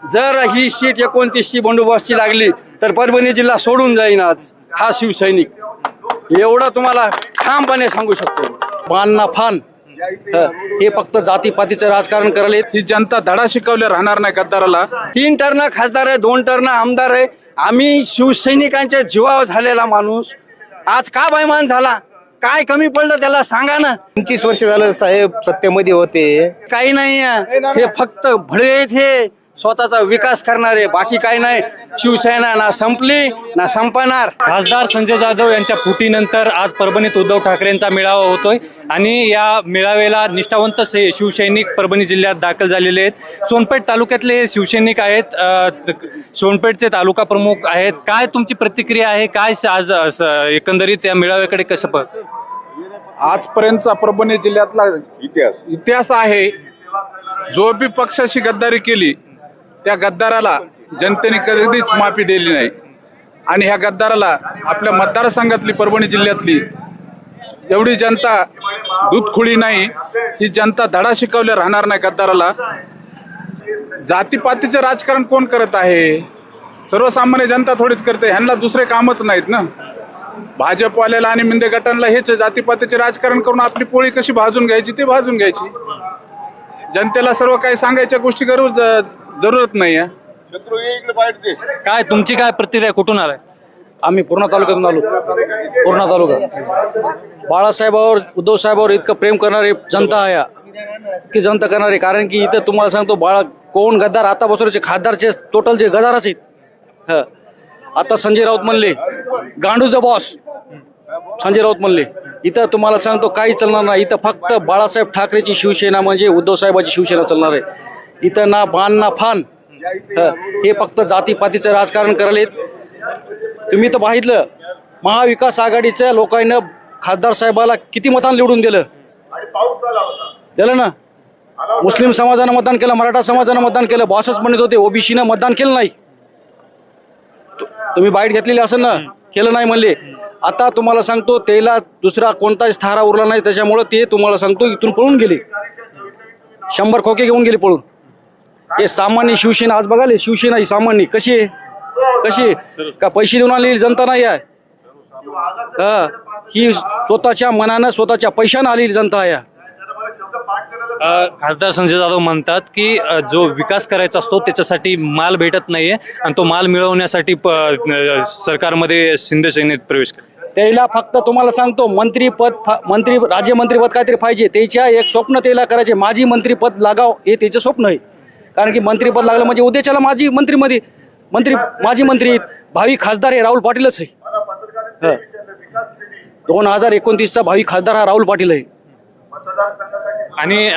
जर ही सीट 29ची बंदोबस्ती लागली तर परभणी जिल्हा सोडून जाईन आज हा शिवसैनिक, एवढं तुम्हाला ठामपणे सांगू शकतो. पान फान हे फक्त जातीपातीचं राजकारण करायला ही जनता धडा शिकवले राहणार नाही गद्दाराला. 3 टर्न खासदार आहे, 2 टर्न आमदार आहे. आम्ही शिवसैनिकांच्या जीवावर झालेला माणूस आज का बैमान झाला, काय कमी पडलं त्याला सांगा ना. 25 वर्ष झालं साहेब सत्तेमध्ये होते. काही नाही हे फक्त भळे आहेत, हे स्वतःचा विकास करणारे, बाकी काही नाही. शिवसेना ना संपली ना संपणार. खासदार संजय जाधव यांच्या फुटीनंतर आज परभणीत उद्धव ठाकरेंचा मेळावा होतोय आणि या मेळाव्याला निष्ठावंत शिवसैनिक परभणी जिल्ह्यात दाखल झालेले आहेत. सोनपेठ तालुक्यातले हे शिवसैनिक आहेत, सोनपेठचे तालुका प्रमुख आहेत. काय तुमची प्रतिक्रिया आहे, काय आज एकंदरीत या मेळाव्याकडे कसं आजपर्यंतचा परभणी जिल्ह्यातला इतिहास आहे. जो बी पक्षाशी गद्दारी केली त्या गद्दाराला जनतेने कधीच माफी दिली नाही आणि ह्या गद्दाराला आपल्या मतदारसंघातली परभणी जिल्ह्यातली एवढी जनता दूधखुळी नाही. ही जनता धडा शिकवले राहणार नाही गद्दाराला. जातीपातीचे राजकारण कोण करत आहे? सर्वसामान्य जनता थोडीच करते. ह्यांना दुसरे कामच नाहीत ना. भाजपवाल्याला आणि मिंदे गटांना हेच जातीपातीचे राजकारण करून आपली पोळी कशी भाजून घ्यायची ते भाजून घ्यायची. जनतेला सर्व काही सांगायच्या गोष्टी जरूरत नाही आहे. काय तुमची काय प्रतिक्रिया, कुठून आलाय? आम्ही पूर्णा तालुक्यातून आलो. पूर्णा तालुका बाळासाहेबावर उद्धव साहेबावर इतकं प्रेम करणारी जनता आहे, इतकी जनता करणारी. कारण की इथं तुम्हाला सांगतो कोण गद्दार आतापासूनचे खासदारचे टोटल जे गद्दारच आहेत. आता संजय राऊत म्हणले गांडू द बॉस, संजय राऊत म्हणले. इथं तुम्हाला सांगतो काही चालणार नाही. इथं फक्त बाळासाहेब ठाकरेची शिवसेना म्हणजे उद्धव साहेबांची शिवसेना चालणार आहे. इथं ना बाण ना फान हे फक्त जातीपातीचं राजकारण करायला. तुम्ही तर पाहिलं महाविकास आघाडीच्या लोकांना खासदार साहेबाला किती मतांना निवडून दिलं ना. मुस्लिम समाजानं मतदान केलं, मराठा समाजानं मतदान केलं. बॉसच म्हणत होते ओबीसीनं मतदान केलं नाही. तुम्ही बाईट घेतलेली असेल ना, केलं नाही म्हणले. आता तुम्हाला सांगतो त्याला दुसरा कोणताच थारा उरला नाही, त्याच्यामुळे ते तुम्हाला सांगतो इथून पळून गेले. 100 खोके घेऊन गेले पळून. हे सामान्य शिवसेना आज बघाले, शिवसेना ही सामान्य कशी आहे का पैसे देऊन आलेली जनता नाही आहे. ही स्वतःच्या मनानं स्वतःच्या पैशानं आलेली जनता आहे. खासदार संजय जाधव म्हणतात की जो विकास करायचा असतो त्याच्यासाठी माल भेटत नाहीये आणि तो माल मिळवण्यासाठी सरकारमध्ये शिंदे सेनेत प्रवेश केला. त्याला फक्त तुम्हाला सांगतो मंत्री राज्यमंत्रीपद काहीतरी पाहिजे. त्याच्या एक स्वप्न त्याला करायचे, माझी मंत्रीपद लागाव हे त्याचं स्वप्न आहे. कारण की मंत्रीपद लागलं म्हणजे उद्याच्याला माजी मंत्री भावी खासदार हे राहुल पाटीलच आहे. 2029चा भावी खासदार हा राहुल पाटील आहे. आणि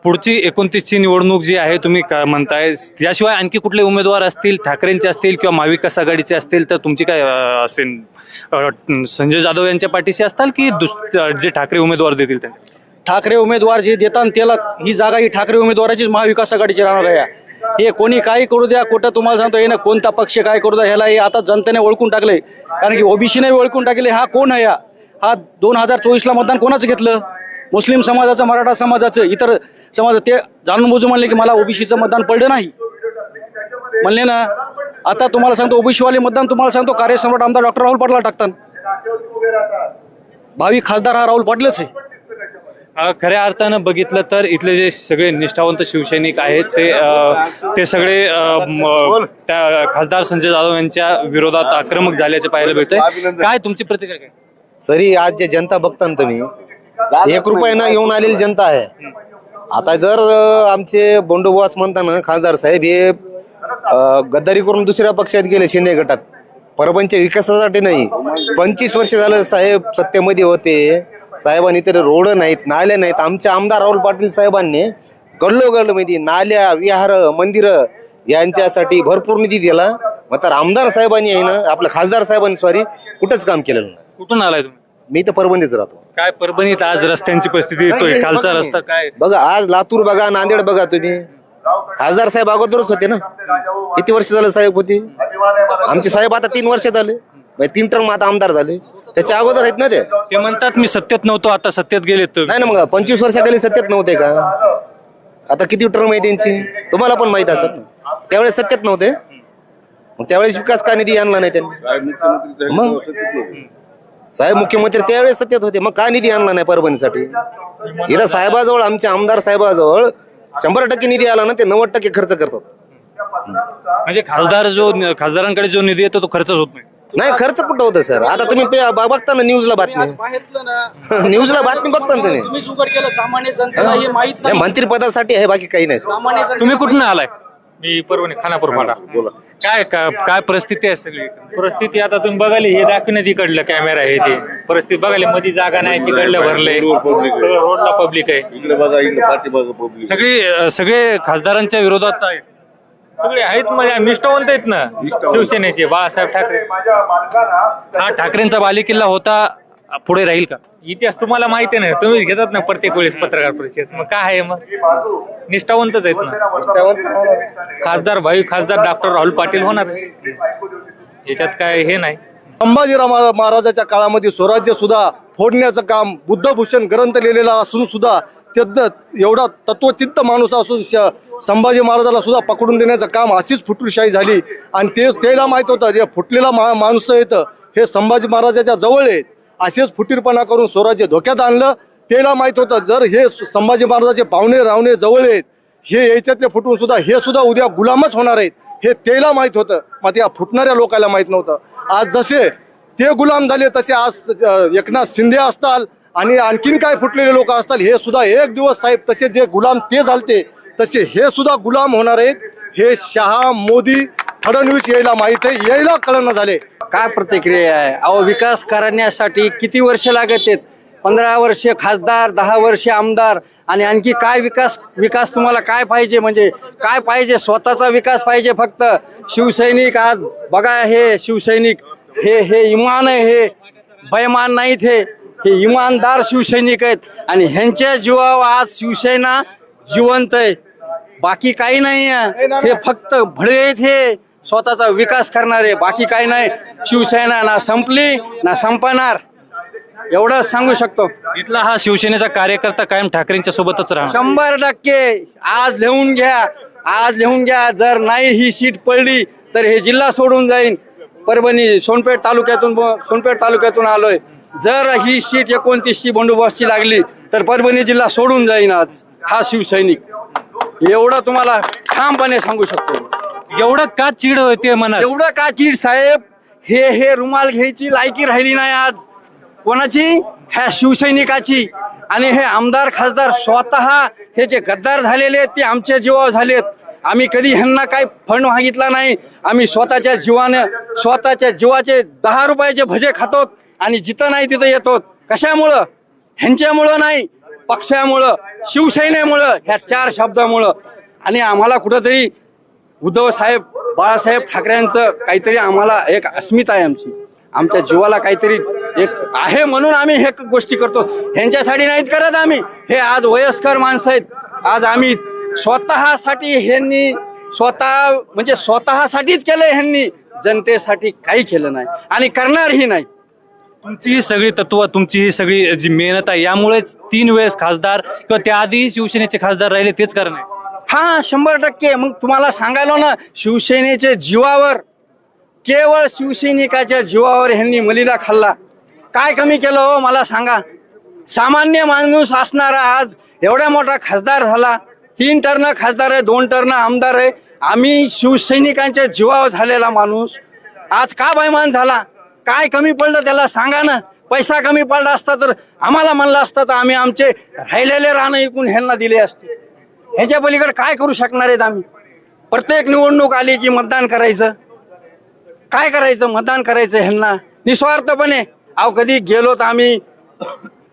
पुढची 29ची निवडणूक जी आहे तुम्ही म्हणताय, याशिवाय आणखी कुठले उमेदवार असतील, ठाकरेंचे असतील किंवा महाविकास आघाडीचे असतील तर तुमची काय असेल? संजय जाधव यांच्या पाठीशी असताल की जे ठाकरे उमेदवार देतील ते? ठाकरे उमेदवार जे देतात त्याला ही जागा ही ठाकरे उमेदवाराचीच महाविकास आघाडीची राहणार आहे. हे कोणी काही करू द्या, कुठं तुम्हाला सांगतो हे ना कोणता पक्ष काय करू द्या, ह्याला हे आता जनतेने ओळखून टाकले. कारण की ओबीसीने ओळखून टाकले हा कोण आहे. हा 2024ला मतदान कोणाचं घेतलं? मुस्लिम समाजाचं, मराठा समाजाचं, इतर समाज. ते जाणून बुजून म्हणले की मला ओबीसीचं मतदान पडलं नाही म्हणले ना. आता तुम्हाला सांगतो ओबीसीवाले मतदान तुम्हाला सांगतो कार्यसम्राट आमदार डॉक्टर राहुल पाटला टाकतात. भावी खासदार हा राहुल पाटीलच आहे. खऱ्या अर्थानं बघितलं तर इथले जे सगळे निष्ठावंत शिवसैनिक आहेत ते सगळे त्या खासदार संजय जाधव यांच्या विरोधात आक्रमक झाल्याचे पाहायला भेटतंय. काय तुमची प्रतिक्रिया काय? सरी आज जे जनता बघता ना तुम्ही, 1 रुपयानं येऊन आलेली जनता आहे. आता जर आमचे बंडोबस्त म्हणताना खासदार साहेब हे गद्दारी करून दुसऱ्या पक्षात गेले, शिंदे गटात, परभणीच्या विकासासाठी नाही. 25 वर्ष झालं साहेब सत्तेमध्ये होते. साहेबांनी तर रोड नाहीत, नाल्या नाहीत. आमच्या आमदार राहुल पाटील साहेबांनी गल्लोगल्लोमध्ये नाल्या, विहार, मंदिरं यांच्यासाठी भरपूर निधी दिला. मग तर आमदार साहेबांनी आहे ना, आपल्या खासदार साहेबांनी सॉरी कुठंच काम केलेलं नाही. कुठून आलाय तुम्ही? मी तर परभणीच राहतो. काय परभणीत आज रस्त्यांची परिस्थिती येतोय, खालचा रस्ता काय बघा, आज लातूर बघा, नांदेड बघा तुम्ही. खासदार साहेब अगोदरच होते ना. किती वर्ष झालं साहेब होते आमचे साहेब? आता 3 वर्षात आले, 3 टर्म आता आमदार झाले. त्याच्या अगोदर आहेत ना ते म्हणतात मी सत्तेत नव्हतो आता सत्तेत गेलेत. नाही ना. मग 25 वर्षाखाली सत्तेत नव्हते का? आता किती टर्म आहे त्यांची तुम्हाला पण माहित असेल. त्यावेळेस सत्तेत नव्हते, मग त्यावेळेस विकास का निधी आणला नाही त्यांनी? मग साहेब मुख्यमंत्री त्यावेळेस सत्तेत होते, मग का निधी आणला नाही परभणीसाठी? इथं साहेबाजवळ, आमच्या आमदार साहेबाजवळ 100% निधी आला ना, ते 90% खर्च करतात. म्हणजे खासदारांकडे जो निधी येतो तो खर्चच होत नाही. नाही, खर्च कुठं होतं सर? आता तुम्ही बघता ना न्यूजला बातमी, न्यूजला बातमी बघता ना तुम्ही. नाही, मंत्रिपदासाठी आहे, बाकी काही नाही. तुम्ही कुठून आलाय? मी परभणी, खानापूर फाटा. काय परिस्थिती आहे सगळी? परिस्थिती आता तुम्ही बघाली, हे दाखवण्यात इकडलं कॅमेरा आहे ते परिस्थिती बघाली, मध्ये जागा नाही, तिकडलं भरलंय, सगळं रोडला पब्लिक आहे. सगळे खासदारांच्या विरोधात आहे. सगळे आहेत म्हणजे निष्ठावंत आहेत ना शिवसेनेचे. बाळासाहेब ठाकरे हा ठाकरेंचा बालेकिल्ला होता, पुढे राहील का? इतिहास तुम्हाला माहिती आहे ना, तुम्हीच घेतात ना प्रत्येक वेळेस पत्रकार परिषद. मग काय आहे, मग निष्ठावंतच आहेत ना. खासदार खासदार डॉक्टर राहुल पाटील होणार आहे, याच्यात काय हे नाही. संभाजीराव महाराजाच्या काळामध्ये स्वराज्य सुद्धा फोडण्याचं काम बुद्धभूषण ग्रंथ लिहिलेला असून सुद्धा एवढा तत्वचित्त माणूस असून संभाजी महाराजाला सुद्धा पकडून देण्याचं काम अशीच फुटूरशाही झाली. आणि त्याला माहित होतं जे फुटलेला माणसं येतं हे संभाजी महाराजाच्या जवळ आहेत, असेच फुटीरपणा करून स्वराज्य धोक्यात आणलं. त्याला माहित होतं जर हे संभाजी महाराजाचे पाहुणे रावणे जवळ आहेत, हे याच्यातले फुटून सुद्धा हे सुद्धा उद्या गुलामच होणार आहेत, हे त्याला माहित होतं. मग या फुटणाऱ्या लोकांना माहित नव्हतं. आज जसे ते गुलाम झाले तसे आज एकनाथ शिंदे असताल आणि आणखीन काय फुटलेले लोक असतात, हे सुद्धा एक दिवस साहेब तसे जे गुलाम ते झालते तसे हे सुद्धा गुलाम होणार आहेत. हे शहा, मोदी, फडणवीस यायला माहित आहे, यायला कळना झाले. काय प्रतिक्रिया आहे? अहो, विकास करण्यासाठी किती वर्ष लागत आहेत? 15 वर्ष खासदार, 10 वर्ष आमदार, आणि आणखी काय विकास तुम्हाला काय पाहिजे? म्हणजे काय पाहिजे? स्वतःचा विकास पाहिजे फक्त. शिवसैनिक आज बघा, हे शिवसैनिक हे इमान आहे, हे बैमान नाहीत, हे इमानदार शिवसैनिक आहेत. आणि ह्यांच्या जीवावर आज शिवसेना जिवंत आहे, बाकी काही नाही आहे. हे फक्त भडे आहेत, हे स्वतःचा विकास करणारे, बाकी काही नाही. शिवसेना ना संपली ना संपणार, एवढंच सांगू शकतो. इथला हा शिवसेनेचा कार्यकर्ता कायम ठाकरेंच्या सोबतच राहणार. 100% आज लिहून घ्या. जर नाही ही सीट पडली तर हे जिल्हा सोडून जाईन. परभणी सोनपेठ तालुक्यातून आलोय. जर ही सीट 29ची बंदोबस्ती लागली तर परभणी जिल्हा सोडून जाईन आज हा शिवसैनिक. एवढं तुम्हाला ठामपणे सांगू शकतो. एवढं का चीड होते मनात? एवढं का चीड साहेब? हे रुमाल घ्यायची लायकी राहिली नाही आज कोणाची? ह्या शिवसैनिकाची. आणि हे आमदार खासदार स्वतः हे जे गद्दार झालेले आहेत ते आमच्या जीवावर झालेत. आम्ही कधी ह्यांना काय फंड मागितला नाही. आम्ही स्वतःच्या जीवाचे 10 रुपयाचे भजे खातो आणि जिथं नाही तिथं येतो. कशामुळं? ह्यांच्यामुळं नाही, पक्षामुळं, शिवसेनेमुळं, ह्या 4 शब्दामुळं. आणि आम्हाला कुठंतरी उद्धव साहेब, बाळासाहेब ठाकरेंचं काहीतरी आम्हाला एक अस्मिता आहे आमची, आमच्या जीवाला काहीतरी एक आहे म्हणून आम्ही हे गोष्टी करतो. ह्यांच्यासाठी नाहीत करत आम्ही. हे आज वयस्कर माणसं आहेत. आज आम्ही स्वतःसाठी ह्यांनी स्वतःसाठीच केलं. ह्यांनी जनतेसाठी काही केलं नाही आणि करणारही नाही. तुमची ही सगळी तत्व, तुमची ही सगळी जी मेहनत आहे, यामुळेच 3 वेळेस खासदार किंवा त्याआधी शिवसेनेचे खासदार राहिले, तेच कारण आहे. हा, 100%. मग तुम्हाला सांगायला ना, शिवसेनेच्या जीवावर, केवळ शिवसैनिकाच्या जीवावर ह्यांनी मलिदा खाल्ला. काय कमी केलं हो मला सांगा? सामान्य माणूस असणारा आज एवढा मोठा खासदार झाला. 3 टर्न खासदार आहे, 2 टर्न आमदार आहे. आम्ही शिवसैनिकांच्या जीवावर झालेला माणूस आज का बैमान झाला? काय कमी पडलं त्याला सांगा ना. पैसा कमी पडला असता तर आम्हाला म्हणलं असतं तर आम्ही आमचे राहिलेले रानं ऐकून ह्यांना दिले असते. ह्याच्या पलीकडे काय करू शकणार आहेत आम्ही? प्रत्येक निवडणूक आली की मतदान करायचं. काय करायचं? मतदान करायचं ह्यांना निस्वार्थपणे. अहो, कधी गेलो तर आम्ही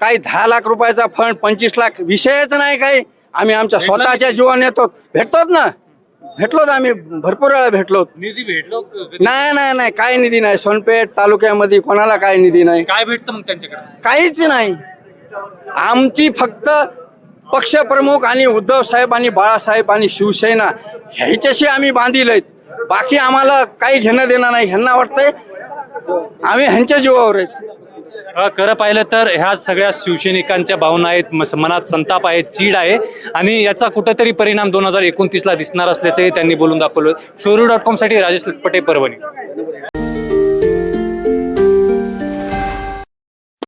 काही 10 लाख रुपयाचा फंड, 25 लाख विषयच नाही काही. आम्ही आमच्या स्वतःच्या जीवाने येतो. भेटलोत आम्ही, भरपूर वेळा भेटलो. निधी भेटलो? नाही, काय निधी नाही. सोनपेठ तालुक्यामध्ये कोणाला काय निधी नाही. काय भेटतं मग त्यांच्याकडे? काहीच नाही. आमची फक्त पक्षप्रमुख आणि उद्धव साहेब आणि बाळासाहेब आणि शिवसेना ह्याच्याशी आम्ही बांधिलेत. बाकी आम्हाला काही घेणं देणं नाही. ह्यांना वाटतंय आम्ही ह्यांच्या जीवावर आहेत. खरं पाहिलं तर ह्या सगळ्या शिवसैनिकांच्या भावना आहेत, मनात संताप आहे, चीड आहे आणि याचा कुठेतरी परिणाम 2029ला दिसणार असल्याचंही त्यांनी बोलून दाखवलं. शोरू.com साठी राजेश लटपटे, परभणी.